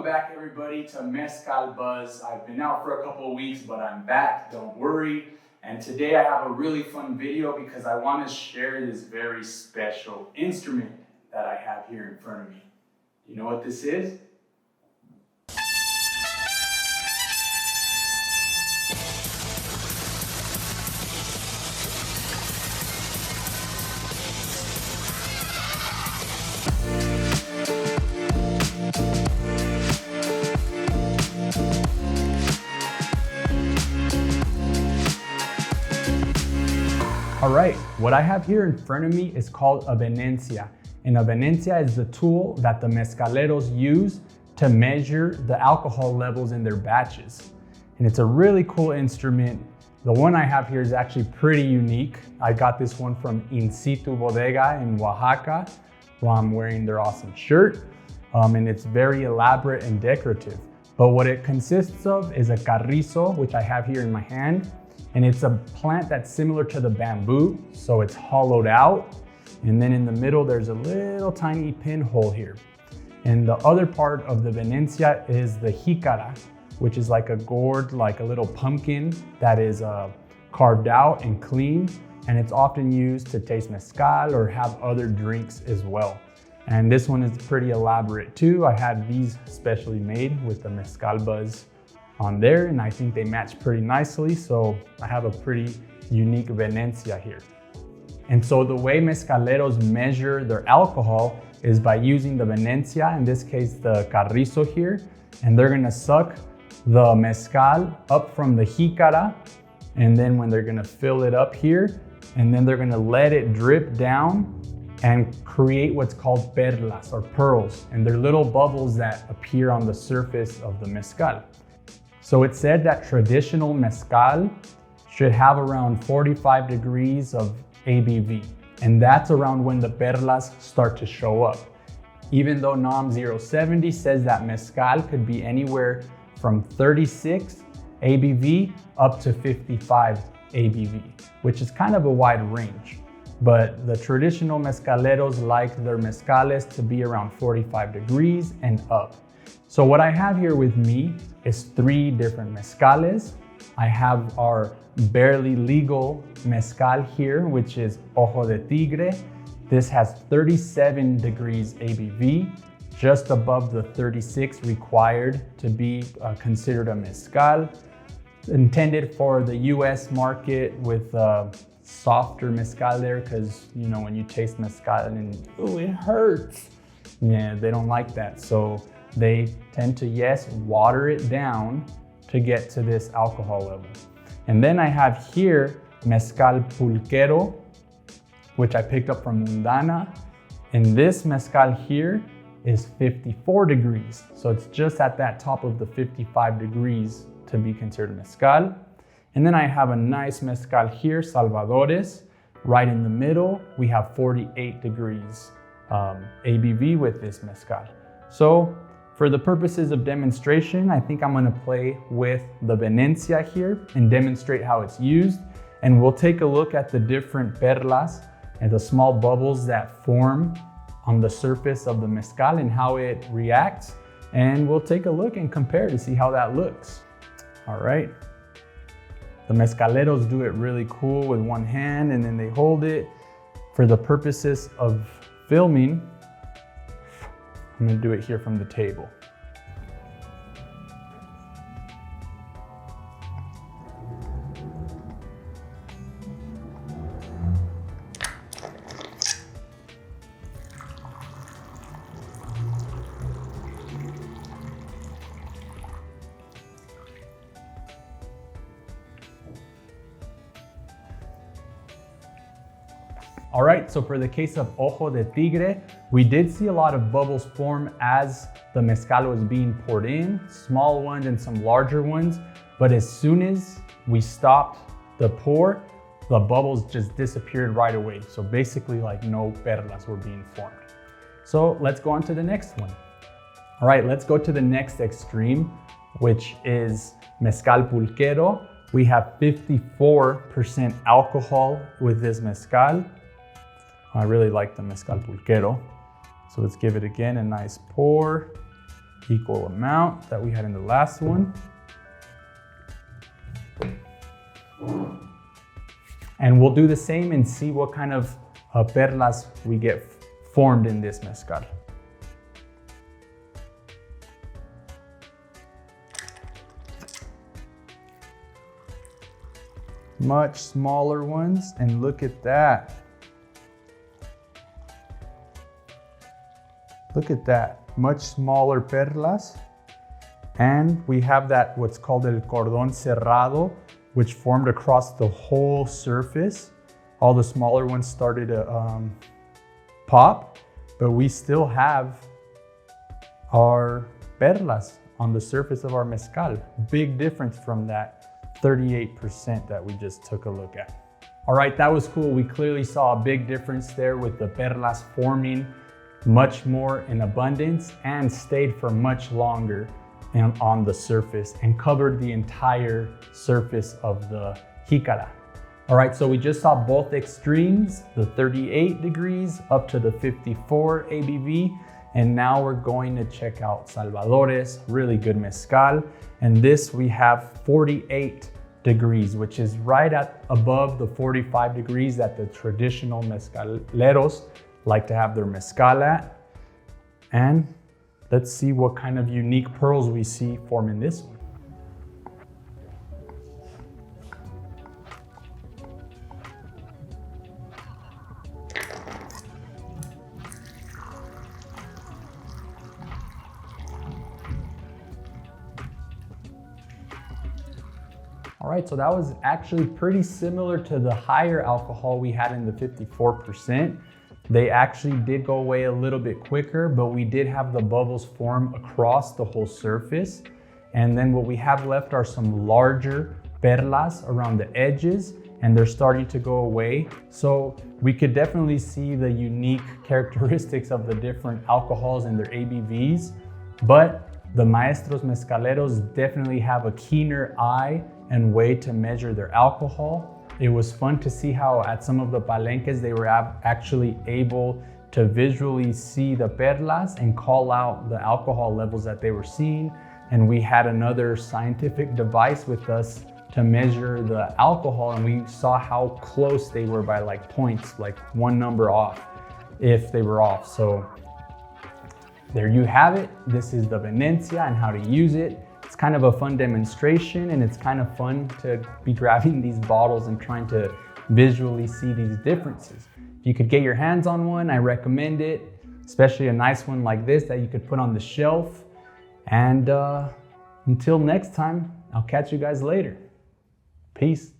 back everybody to Mezcal Buzz. I've been out for a couple of weeks, but I'm back, don't worry. And today I have a really fun video because I want to share this very special instrument that I have here in front of me. You know what this is? All right, what I have here in front of me is called a Venencia. And a Venencia is the tool that the mezcaleros use to measure the alcohol levels in their batches. And it's a really cool instrument. The one I have here is actually pretty unique. I got this one from Insitu bodega in Oaxaca, while I'm wearing their awesome shirt. And it's very elaborate and decorative. But what it consists of is a carrizo, which I have here in my hand. And it's a plant that's similar to the bamboo, so it's hollowed out. And then in the middle, there's a little tiny pinhole here. And the other part of the Venencia is the jicara, which is like a gourd, like a little pumpkin that is carved out and cleaned. And it's often used to taste mezcal or have other drinks as well. And this one is pretty elaborate too. I had these specially made with the Mezcal Buzz on there, and I think they match pretty nicely. So I have a pretty unique Venencia here. And so the way mezcaleros measure their alcohol is by using the Venencia, in this case the carrizo here, and they're gonna suck the mezcal up from the jicara, and then when they're gonna fill it up here, and then they're gonna let it drip down and create what's called perlas or pearls, and they're little bubbles that appear on the surface of the mezcal. So it's said that traditional mezcal should have around 45 degrees of ABV. And that's around when the perlas start to show up. Even though NOM 070 says that mezcal could be anywhere from 36 ABV up to 55 ABV, which is kind of a wide range. But the traditional mezcaleros like their mezcales to be around 45 degrees and up. So what I have here with me is 3 different mezcales. I have our barely legal mezcal here, which is Ojo de Tigre. This has 37 degrees ABV, just above the 36 required to be considered a mezcal. Intended for the US market with softer mezcal there, because you know when you taste mezcal and ooh, it hurts. Yeah, they don't like that. So they tend to, yes, water it down to get to this alcohol level. And then I have here Mezcal Pulchero, which I picked up from Mundana. And this mezcal here is 54 degrees. So it's just at that top of the 55 degrees to be considered mezcal. And then I have a nice mezcal here, salvadores. Right in the middle, we have 48 degrees ABV with this mezcal. So for the purposes of demonstration, I think I'm gonna play with the Venencia here and demonstrate how it's used. And we'll take a look at the different perlas and the small bubbles that form on the surface of the mezcal and how it reacts. And we'll take a look and compare to see how that looks. All right. The mezcaleros do it really cool with one hand and then they hold it. For the purposes of filming, I'm gonna do it here from the table. All right, so for the case of Ojo de Tigre, we did see a lot of bubbles form as the mezcal was being poured in, small ones and some larger ones. But as soon as we stopped the pour, the bubbles just disappeared right away. So basically like no perlas were being formed. So let's go on to the next one. All right, let's go to the next extreme, which is Mezcal Pulchero. We have 54% alcohol with this mezcal. I really like the Mezcal Pulchero. So let's give it again a nice pour. equal amount that we had in the last one. And we'll do the same and see what kind of perlas we get formed in this mezcal. Much smaller ones, and look at that. Look at that, much smaller perlas. And we have that, what's called el cordón cerrado, which formed across the whole surface. All the smaller ones started to pop, but we still have our perlas on the surface of our mezcal. Big difference from that 38% that we just took a look at. All right, that was cool. We clearly saw a big difference there with the perlas forming much more in abundance and stayed for much longer on the surface and covered the entire surface of the jicara. All right, so we just saw both extremes, the 38 degrees up to the 54 ABV. And now we're going to check out salvadores, really good mezcal. And this we have 48 degrees, which is right at above the 45 degrees that the traditional mezcaleros like to have their mezcal at. And let's see what kind of unique pearls we see forming this one. All right, so that was actually pretty similar to the higher alcohol we had in the 54%. They actually did go away a little bit quicker, but we did have the bubbles form across the whole surface. And then what we have left are some larger perlas around the edges, and they're starting to go away. So we could definitely see the unique characteristics of the different alcohols and their ABVs, but the maestros mezcaleros definitely have a keener eye and way to measure their alcohol. It was fun to see how at some of the palenques they were actually able to visually see the perlas and call out the alcohol levels that they were seeing. And we had another scientific device with us to measure the alcohol, and we saw how close they were by like points, like one number off if they were off. So there you have it. This is the Venencia and how to use it. It's kind of a fun demonstration, and it's kind of fun to be grabbing these bottles and trying to visually see these differences. If you could get your hands on one, I recommend it, especially a nice one like this that you could put on the shelf. And until next time, I'll catch you guys later. Peace.